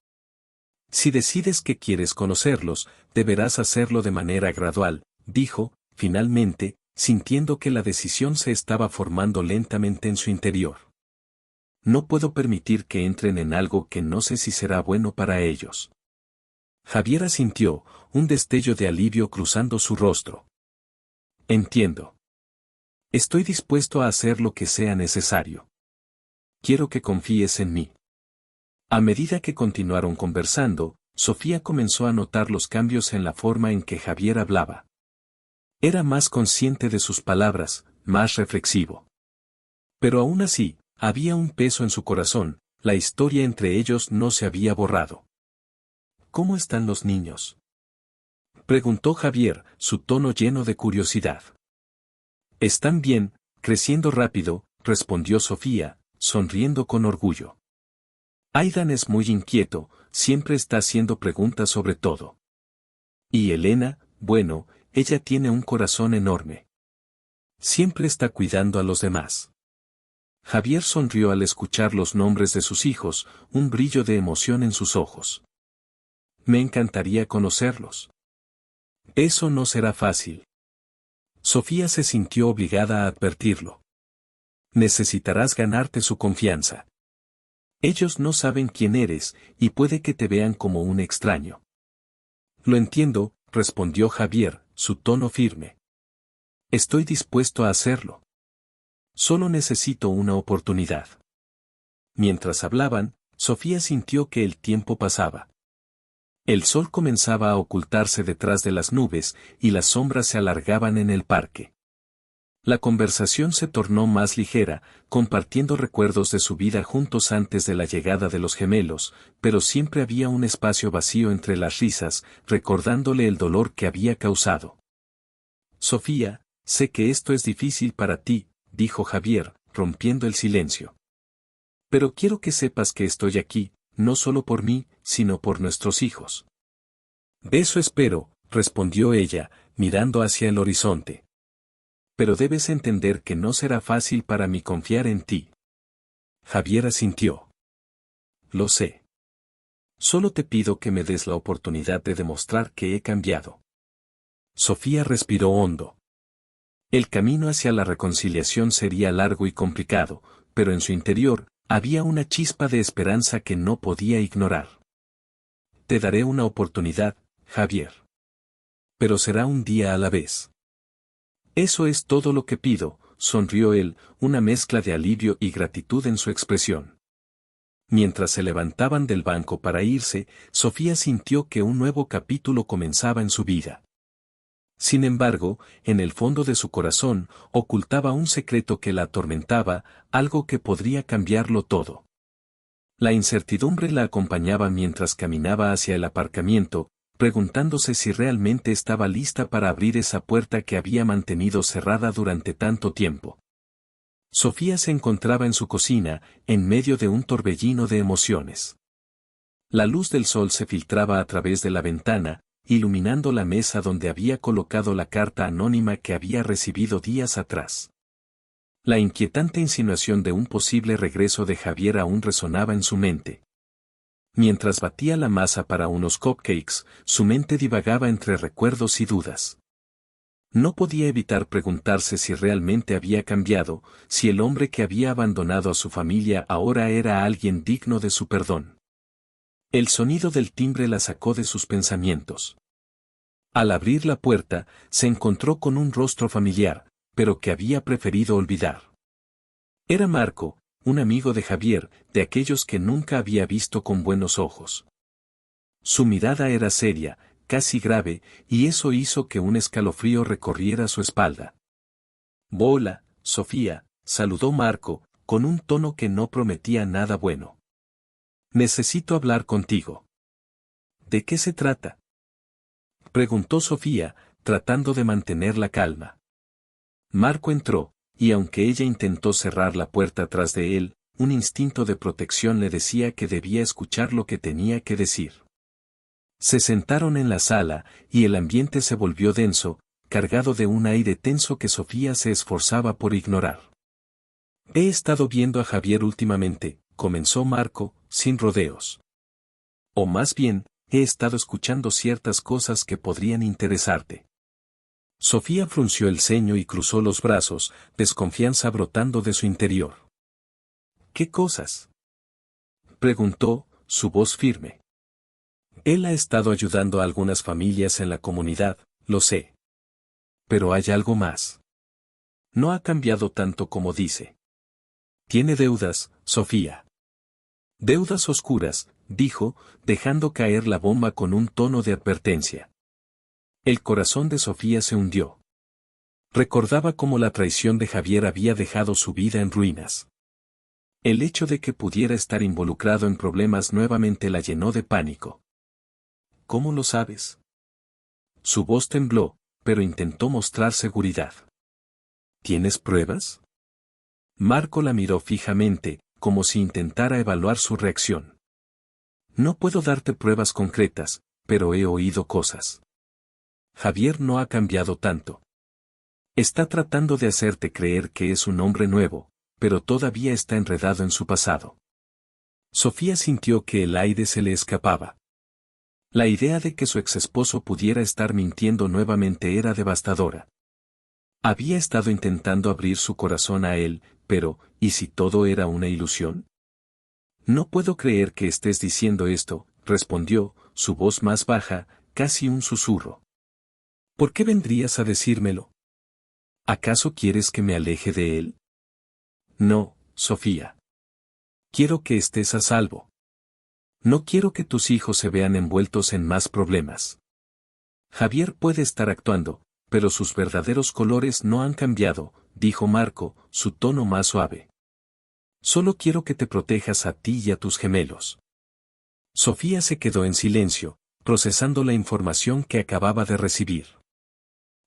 [SPEAKER 1] Si decides que quieres conocerlos, deberás hacerlo de manera gradual, dijo, finalmente, sintiendo que la decisión se estaba formando lentamente en su interior. No puedo permitir que entren en algo que no sé si será bueno para ellos. Javier asintió, un destello de alivio cruzando su rostro. Entiendo. Estoy dispuesto a hacer lo que sea necesario. Quiero que confíes en mí. A medida que continuaron conversando, Sofía comenzó a notar los cambios en la forma en que Javier hablaba. Era más consciente de sus palabras, más reflexivo. Pero aún así, había un peso en su corazón, la historia entre ellos no se había borrado. ¿Cómo están los niños?, preguntó Javier, su tono lleno de curiosidad. Están bien, creciendo rápido, respondió Sofía, sonriendo con orgullo. Aidan es muy inquieto, siempre está haciendo preguntas sobre todo. Y Elena, bueno, ella tiene un corazón enorme. Siempre está cuidando a los demás. Javier sonrió al escuchar los nombres de sus hijos, un brillo de emoción en sus ojos. Me encantaría conocerlos. Eso no será fácil. Sofía se sintió obligada a advertirlo. Necesitarás ganarte su confianza. Ellos no saben quién eres, y puede que te vean como un extraño. Lo entiendo, respondió Javier, su tono firme. Estoy dispuesto a hacerlo. Solo necesito una oportunidad. Mientras hablaban, Sofía sintió que el tiempo pasaba. El sol comenzaba a ocultarse detrás de las nubes, y las sombras se alargaban en el parque. La conversación se tornó más ligera, compartiendo recuerdos de su vida juntos antes de la llegada de los gemelos, pero siempre había un espacio vacío entre las risas, recordándole el dolor que había causado. Sofía, sé que esto es difícil para ti, dijo Javier, rompiendo el silencio. Pero quiero que sepas que estoy aquí, no solo por mí, sino por nuestros hijos. Eso espero, respondió ella, mirando hacia el horizonte. Pero debes entender que no será fácil para mí confiar en ti. Javier asintió. Lo sé. Solo te pido que me des la oportunidad de demostrar que he cambiado. Sofía respiró hondo. El camino hacia la reconciliación sería largo y complicado, pero en su interior, había una chispa de esperanza que no podía ignorar. Te daré una oportunidad, Javier. Pero será un día a la vez. Eso es todo lo que pido, sonrió él, una mezcla de alivio y gratitud en su expresión. Mientras se levantaban del banco para irse, Sofía sintió que un nuevo capítulo comenzaba en su vida. Sin embargo, en el fondo de su corazón, ocultaba un secreto que la atormentaba, algo que podría cambiarlo todo. La incertidumbre la acompañaba mientras caminaba hacia el aparcamiento, preguntándose si realmente estaba lista para abrir esa puerta que había mantenido cerrada durante tanto tiempo. Sofía se encontraba en su cocina, en medio de un torbellino de emociones. La luz del sol se filtraba a través de la ventana, iluminando la mesa donde había colocado la carta anónima que había recibido días atrás. La inquietante insinuación de un posible regreso de Javier aún resonaba en su mente. Mientras batía la masa para unos cupcakes, su mente divagaba entre recuerdos y dudas. No podía evitar preguntarse si realmente había cambiado, si el hombre que había abandonado a su familia ahora era alguien digno de su perdón. El sonido del timbre la sacó de sus pensamientos. Al abrir la puerta, se encontró con un rostro familiar, pero que había preferido olvidar. Era Marco, un amigo de Javier, de aquellos que nunca había visto con buenos ojos. Su mirada era seria, casi grave, y eso hizo que un escalofrío recorriera su espalda. «Hola, Sofía», saludó Marco, con un tono que no prometía nada bueno. «Necesito hablar contigo». «¿De qué se trata?», preguntó Sofía, tratando de mantener la calma. Marco entró, y aunque ella intentó cerrar la puerta tras de él, un instinto de protección le decía que debía escuchar lo que tenía que decir. Se sentaron en la sala, y el ambiente se volvió denso, cargado de un aire tenso que Sofía se esforzaba por ignorar. «He estado viendo a Javier últimamente», comenzó Marco, sin rodeos. «O más bien, he estado escuchando ciertas cosas que podrían interesarte». Sofía frunció el ceño y cruzó los brazos, desconfianza brotando de su interior. «¿Qué cosas?», preguntó, su voz firme. «Él ha estado ayudando a algunas familias en la comunidad, lo sé. Pero hay algo más. No ha cambiado tanto como dice. Tiene deudas, Sofía». «Deudas oscuras», dijo, dejando caer la bomba con un tono de advertencia. El corazón de Sofía se hundió. Recordaba cómo la traición de Javier había dejado su vida en ruinas. El hecho de que pudiera estar involucrado en problemas nuevamente la llenó de pánico. «¿Cómo lo sabes?». Su voz tembló, pero intentó mostrar seguridad. «¿Tienes pruebas?». Marco la miró fijamente, como si intentara evaluar su reacción. «No puedo darte pruebas concretas, pero he oído cosas. Javier no ha cambiado tanto. Está tratando de hacerte creer que es un hombre nuevo, pero todavía está enredado en su pasado». Sofía sintió que el aire se le escapaba. La idea de que su exesposo pudiera estar mintiendo nuevamente era devastadora. Había estado intentando abrir su corazón a él, pero, ¿y si todo era una ilusión? «No puedo creer que estés diciendo esto», respondió, su voz más baja, casi un susurro. «¿Por qué vendrías a decírmelo? ¿Acaso quieres que me aleje de él?». «No, Sofía. Quiero que estés a salvo. No quiero que tus hijos se vean envueltos en más problemas. Javier puede estar actuando, pero sus verdaderos colores no han cambiado», dijo Marco, su tono más suave. «Solo quiero que te protejas a ti y a tus gemelos». Sofía se quedó en silencio, procesando la información que acababa de recibir.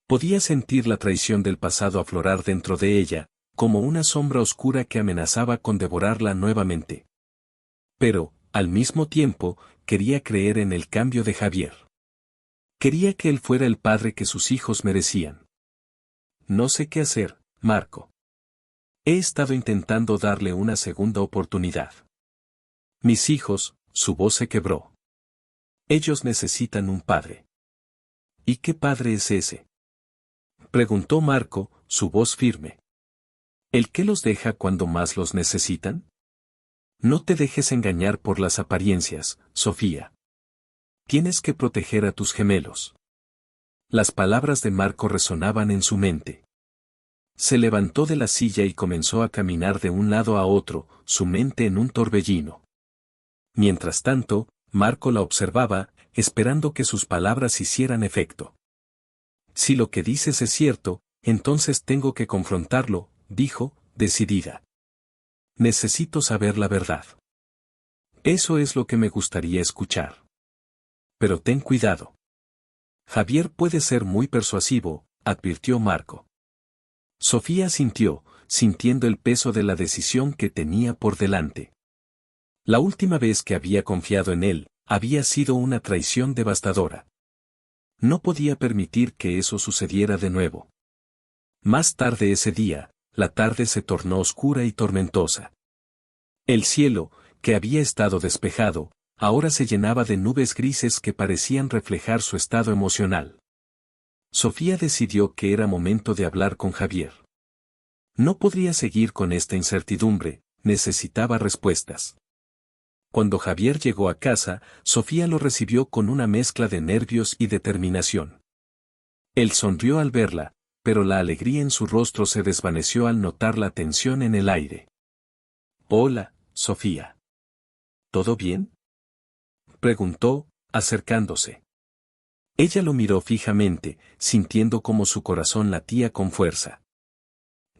[SPEAKER 1] Podía sentir la traición del pasado aflorar dentro de ella, como una sombra oscura que amenazaba con devorarla nuevamente. Pero, al mismo tiempo, quería creer en el cambio de Javier. Quería que él fuera el padre que sus hijos merecían. «No sé qué hacer, Marco. He estado intentando darle una segunda oportunidad. Mis hijos», su voz se quebró. «Ellos necesitan un padre». «¿Y qué padre es ese?», preguntó Marco, su voz firme. «¿El que los deja cuando más los necesitan?». «No te dejes engañar por las apariencias, Sofía. Tienes que proteger a tus gemelos». Las palabras de Marco resonaban en su mente. Se levantó de la silla y comenzó a caminar de un lado a otro, su mente en un torbellino. Mientras tanto, Marco la observaba, esperando que sus palabras hicieran efecto. «Si lo que dices es cierto, entonces tengo que confrontarlo», dijo, decidida. «Necesito saber la verdad. Eso es lo que me gustaría escuchar. Pero ten cuidado. Javier puede ser muy persuasivo», advirtió Marco. Sofía asintió, sintiendo el peso de la decisión que tenía por delante. La última vez que había confiado en él, había sido una traición devastadora. No podía permitir que eso sucediera de nuevo. Más tarde ese día, la tarde se tornó oscura y tormentosa. El cielo, que había estado despejado, ahora se llenaba de nubes grises que parecían reflejar su estado emocional. Sofía decidió que era momento de hablar con Javier. No podría seguir con esta incertidumbre, necesitaba respuestas. Cuando Javier llegó a casa, Sofía lo recibió con una mezcla de nervios y determinación. Él sonrió al verla, pero la alegría en su rostro se desvaneció al notar la tensión en el aire. «Hola, Sofía. ¿Todo bien?», preguntó, acercándose. Ella lo miró fijamente, sintiendo como su corazón latía con fuerza.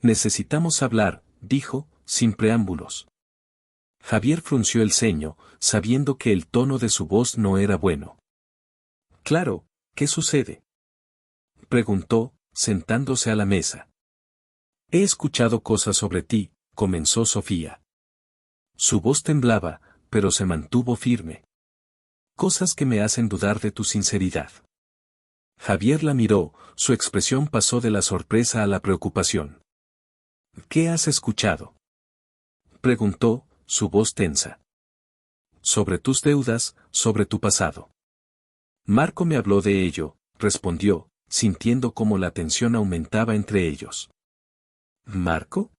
[SPEAKER 1] «Necesitamos hablar», dijo, sin preámbulos. Javier frunció el ceño, sabiendo que el tono de su voz no era bueno. «Claro, ¿qué sucede?», preguntó, sentándose a la mesa. «He escuchado cosas sobre ti», comenzó Sofía. Su voz temblaba, pero se mantuvo firme. «Cosas que me hacen dudar de tu sinceridad». Javier la miró, su expresión pasó de la sorpresa a la preocupación. «¿Qué has escuchado?», preguntó, su voz tensa. «Sobre tus deudas, sobre tu pasado». «Marco me habló de ello», respondió, sintiendo cómo la tensión aumentaba entre ellos. «¿Marco?»,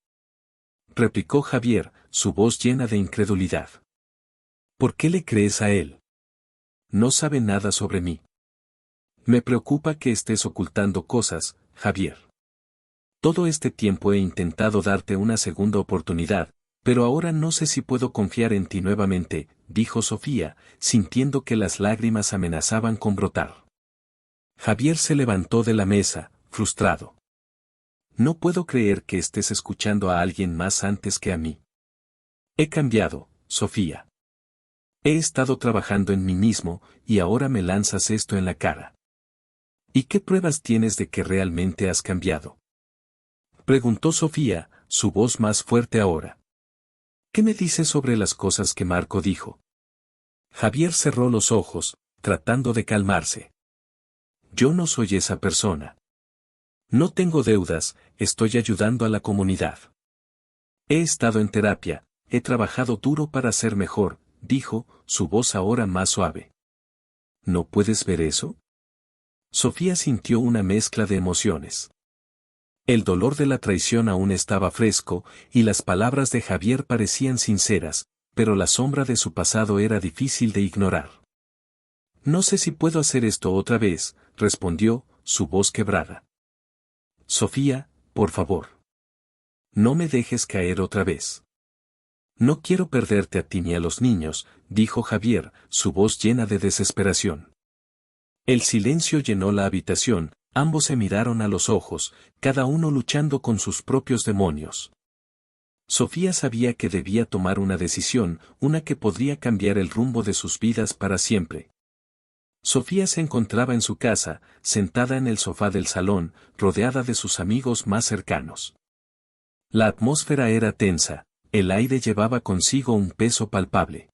[SPEAKER 1] replicó Javier, su voz llena de incredulidad. «¿Por qué le crees a él? No sabe nada sobre mí». «Me preocupa que estés ocultando cosas, Javier. Todo este tiempo he intentado darte una segunda oportunidad, pero ahora no sé si puedo confiar en ti nuevamente», dijo Sofía, sintiendo que las lágrimas amenazaban con brotar. Javier se levantó de la mesa, frustrado. «No puedo creer que estés escuchando a alguien más antes que a mí. He cambiado, Sofía. He estado trabajando en mí mismo, y ahora me lanzas esto en la cara. ¿Y qué pruebas tienes de que realmente has cambiado?», preguntó Sofía, su voz más fuerte ahora. «¿Qué me dices sobre las cosas que Marco dijo?». Javier cerró los ojos, tratando de calmarse. «Yo no soy esa persona. No tengo deudas, estoy ayudando a la comunidad. He estado en terapia, he trabajado duro para ser mejor», dijo, su voz ahora más suave. «¿No puedes ver eso?». Sofía sintió una mezcla de emociones. El dolor de la traición aún estaba fresco, y las palabras de Javier parecían sinceras, pero la sombra de su pasado era difícil de ignorar. «No sé si puedo hacer esto otra vez», respondió, su voz quebrada. «Sofía, por favor. No me dejes caer otra vez». «No quiero perderte a ti ni a los niños», dijo Javier, su voz llena de desesperación. El silencio llenó la habitación, ambos se miraron a los ojos, cada uno luchando con sus propios demonios. Sofía sabía que debía tomar una decisión, una que podría cambiar el rumbo de sus vidas para siempre. Sofía se encontraba en su casa, sentada en el sofá del salón, rodeada de sus amigos más cercanos. La atmósfera era tensa, el aire llevaba consigo un peso palpable.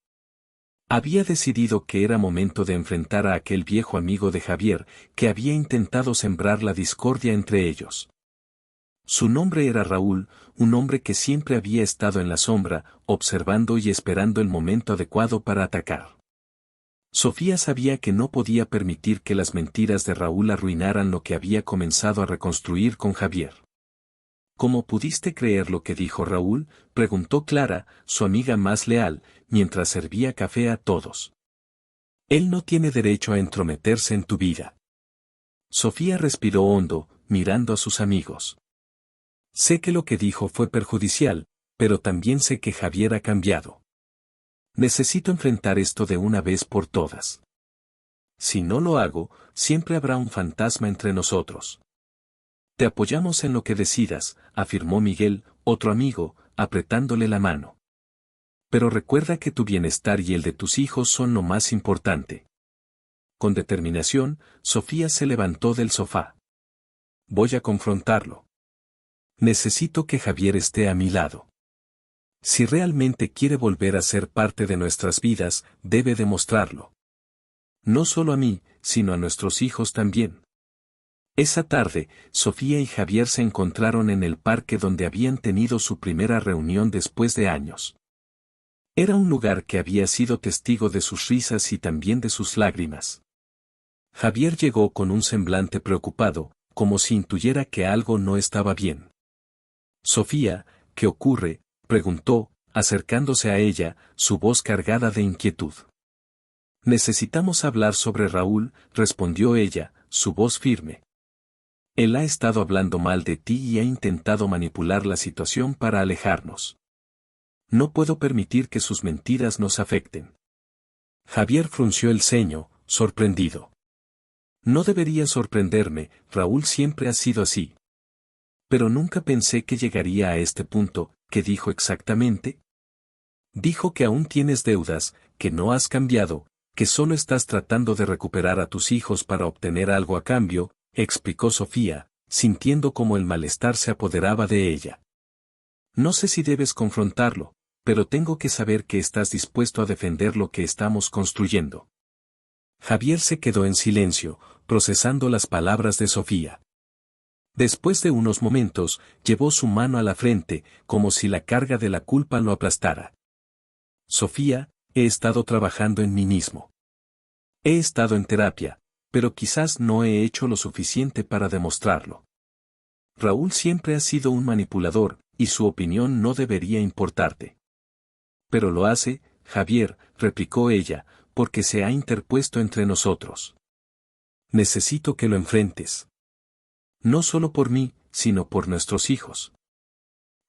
[SPEAKER 1] Había decidido que era momento de enfrentar a aquel viejo amigo de Javier, que había intentado sembrar la discordia entre ellos. Su nombre era Raúl, un hombre que siempre había estado en la sombra, observando y esperando el momento adecuado para atacar. Sofía sabía que no podía permitir que las mentiras de Raúl arruinaran lo que había comenzado a reconstruir con Javier. «¿Cómo pudiste creer lo que dijo Raúl?», preguntó Clara, su amiga más leal, mientras servía café a todos. «Él no tiene derecho a entrometerse en tu vida». Sofía respiró hondo, mirando a sus amigos. «Sé que lo que dijo fue perjudicial, pero también sé que Javier ha cambiado. Necesito enfrentar esto de una vez por todas. Si no lo hago, siempre habrá un fantasma entre nosotros». «Te apoyamos en lo que decidas», afirmó Miguel, otro amigo, apretándole la mano. «Pero recuerda que tu bienestar y el de tus hijos son lo más importante». Con determinación, Sofía se levantó del sofá. «Voy a confrontarlo. Necesito que Javier esté a mi lado. Si realmente quiere volver a ser parte de nuestras vidas, debe demostrarlo. No solo a mí, sino a nuestros hijos también». Esa tarde, Sofía y Javier se encontraron en el parque donde habían tenido su primera reunión después de años. Era un lugar que había sido testigo de sus risas y también de sus lágrimas. Javier llegó con un semblante preocupado, como si intuyera que algo no estaba bien. «Sofía, ¿qué ocurre?», preguntó, acercándose a ella, su voz cargada de inquietud. «Necesitamos hablar sobre Raúl», respondió ella, su voz firme. Él ha estado hablando mal de ti y ha intentado manipular la situación para alejarnos. No puedo permitir que sus mentiras nos afecten. Javier frunció el ceño, sorprendido. No debería sorprenderme, Raúl siempre ha sido así. Pero nunca pensé que llegaría a este punto. ¿Qué dijo exactamente? Dijo que aún tienes deudas, que no has cambiado, que solo estás tratando de recuperar a tus hijos para obtener algo a cambio, explicó Sofía, sintiendo como el malestar se apoderaba de ella. No sé si debes confrontarlo, pero tengo que saber que estás dispuesto a defender lo que estamos construyendo. Javier se quedó en silencio, procesando las palabras de Sofía. Después de unos momentos, llevó su mano a la frente, como si la carga de la culpa lo aplastara. Sofía, he estado trabajando en mí mismo. He estado en terapia, pero quizás no he hecho lo suficiente para demostrarlo. Raúl siempre ha sido un manipulador, y su opinión no debería importarte. Pero lo hace, Javier, replicó ella, porque se ha interpuesto entre nosotros. Necesito que lo enfrentes. No solo por mí, sino por nuestros hijos.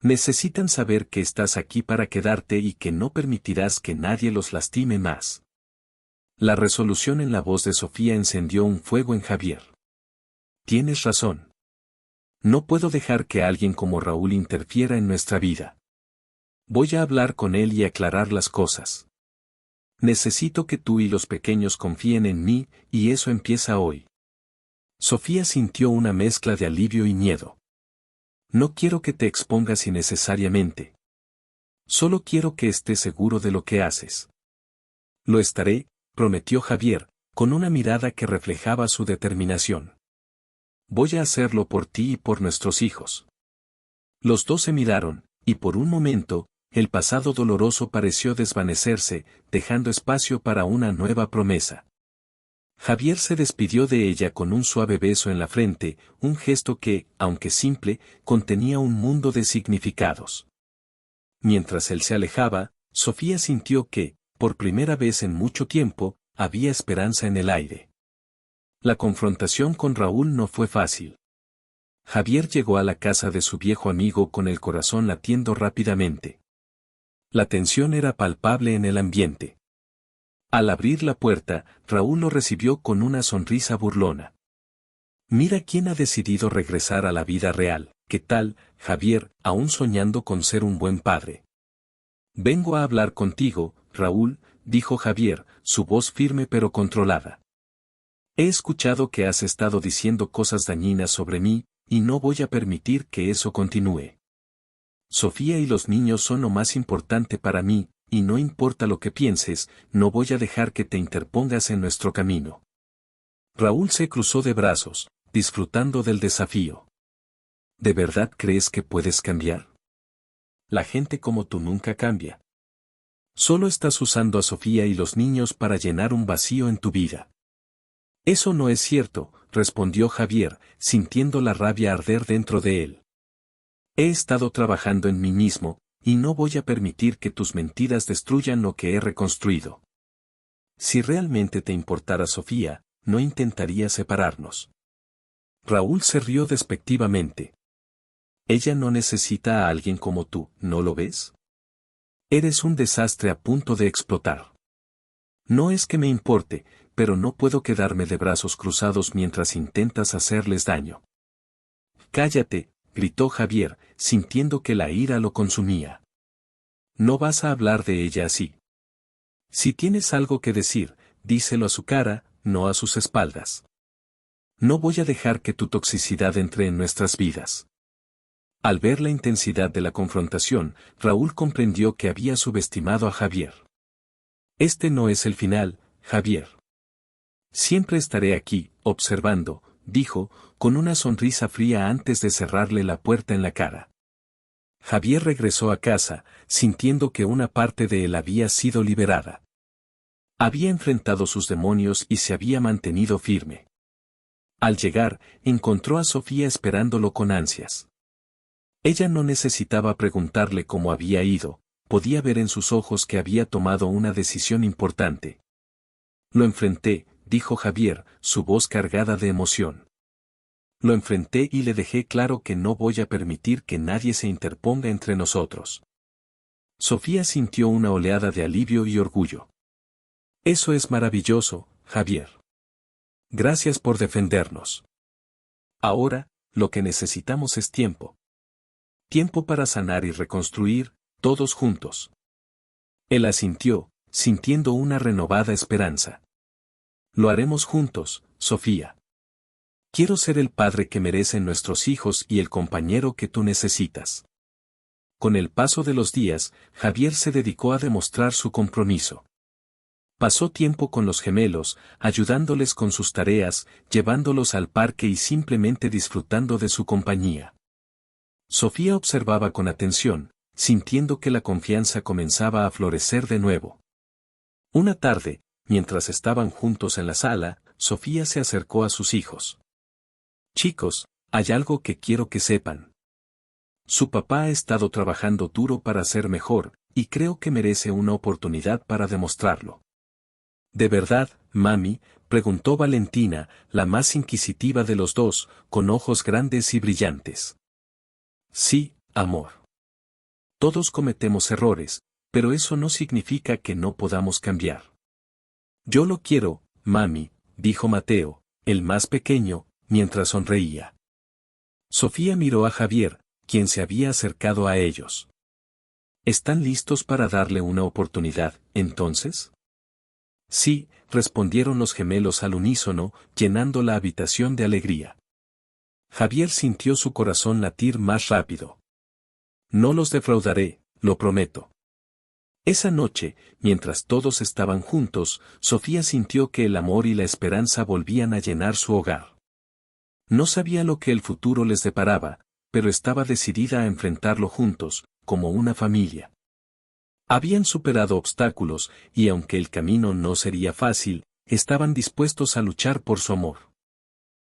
[SPEAKER 1] Necesitan saber que estás aquí para quedarte y que no permitirás que nadie los lastime más. La resolución en la voz de Sofía encendió un fuego en Javier. Tienes razón. No puedo dejar que alguien como Raúl interfiera en nuestra vida. Voy a hablar con él y aclarar las cosas. Necesito que tú y los pequeños confíen en mí, y eso empieza hoy. Sofía sintió una mezcla de alivio y miedo. No quiero que te expongas innecesariamente. Solo quiero que estés seguro de lo que haces. Lo estaré, prometió Javier, con una mirada que reflejaba su determinación. Voy a hacerlo por ti y por nuestros hijos. Los dos se miraron, y por un momento, el pasado doloroso pareció desvanecerse, dejando espacio para una nueva promesa. Javier se despidió de ella con un suave beso en la frente, un gesto que, aunque simple, contenía un mundo de significados. Mientras él se alejaba, Sofía sintió que, por primera vez en mucho tiempo, había esperanza en el aire. La confrontación con Raúl no fue fácil. Javier llegó a la casa de su viejo amigo con el corazón latiendo rápidamente. La tensión era palpable en el ambiente. Al abrir la puerta, Raúl lo recibió con una sonrisa burlona. Mira quién ha decidido regresar a la vida real. ¿Qué tal, Javier, aún soñando con ser un buen padre? Vengo a hablar contigo, Raúl, dijo Javier, su voz firme pero controlada. He escuchado que has estado diciendo cosas dañinas sobre mí, y no voy a permitir que eso continúe. Sofía y los niños son lo más importante para mí, y no importa lo que pienses, no voy a dejar que te interpongas en nuestro camino. Raúl se cruzó de brazos, disfrutando del desafío. ¿De verdad crees que puedes cambiar? La gente como tú nunca cambia. Solo estás usando a Sofía y los niños para llenar un vacío en tu vida. Eso no es cierto, respondió Javier, sintiendo la rabia arder dentro de él. He estado trabajando en mí mismo, y no voy a permitir que tus mentiras destruyan lo que he reconstruido. Si realmente te importara Sofía, no intentaría separarnos. Raúl se rió despectivamente. Ella no necesita a alguien como tú, ¿no lo ves? Eres un desastre a punto de explotar. No es que me importe, pero no puedo quedarme de brazos cruzados mientras intentas hacerles daño. Cállate, gritó Javier, sintiendo que la ira lo consumía. No vas a hablar de ella así. Si tienes algo que decir, díselo a su cara, no a sus espaldas. No voy a dejar que tu toxicidad entre en nuestras vidas. Al ver la intensidad de la confrontación, Raúl comprendió que había subestimado a Javier. Este no es el final, Javier. Siempre estaré aquí, observando, dijo, con una sonrisa fría antes de cerrarle la puerta en la cara. Javier regresó a casa, sintiendo que una parte de él había sido liberada. Había enfrentado sus demonios y se había mantenido firme. Al llegar, encontró a Sofía esperándolo con ansias. Ella no necesitaba preguntarle cómo había ido, podía ver en sus ojos que había tomado una decisión importante. Lo enfrenté, dijo Javier, su voz cargada de emoción. Lo enfrenté y le dejé claro que no voy a permitir que nadie se interponga entre nosotros. Sofía sintió una oleada de alivio y orgullo. Eso es maravilloso, Javier. Gracias por defendernos. Ahora, lo que necesitamos es tiempo. Tiempo para sanar y reconstruir, todos juntos. Él asintió, sintiendo una renovada esperanza. Lo haremos juntos, Sofía. Quiero ser el padre que merecen nuestros hijos y el compañero que tú necesitas. Con el paso de los días, Javier se dedicó a demostrar su compromiso. Pasó tiempo con los gemelos, ayudándoles con sus tareas, llevándolos al parque y simplemente disfrutando de su compañía. Sofía observaba con atención, sintiendo que la confianza comenzaba a florecer de nuevo. Una tarde, mientras estaban juntos en la sala, Sofía se acercó a sus hijos. Chicos, hay algo que quiero que sepan. Su papá ha estado trabajando duro para ser mejor, y creo que merece una oportunidad para demostrarlo. ¿De verdad, mami?, preguntó Valentina, la más inquisitiva de los dos, con ojos grandes y brillantes. Sí, amor. Todos cometemos errores, pero eso no significa que no podamos cambiar. Yo lo quiero, mami, dijo Mateo, el más pequeño, mientras sonreía. Sofía miró a Javier, quien se había acercado a ellos. ¿Están listos para darle una oportunidad, entonces? Sí, respondieron los gemelos al unísono, llenando la habitación de alegría. Javier sintió su corazón latir más rápido. No los defraudaré, lo prometo. Esa noche, mientras todos estaban juntos, Sofía sintió que el amor y la esperanza volvían a llenar su hogar. No sabía lo que el futuro les deparaba, pero estaba decidida a enfrentarlo juntos, como una familia. Habían superado obstáculos, y aunque el camino no sería fácil, estaban dispuestos a luchar por su amor.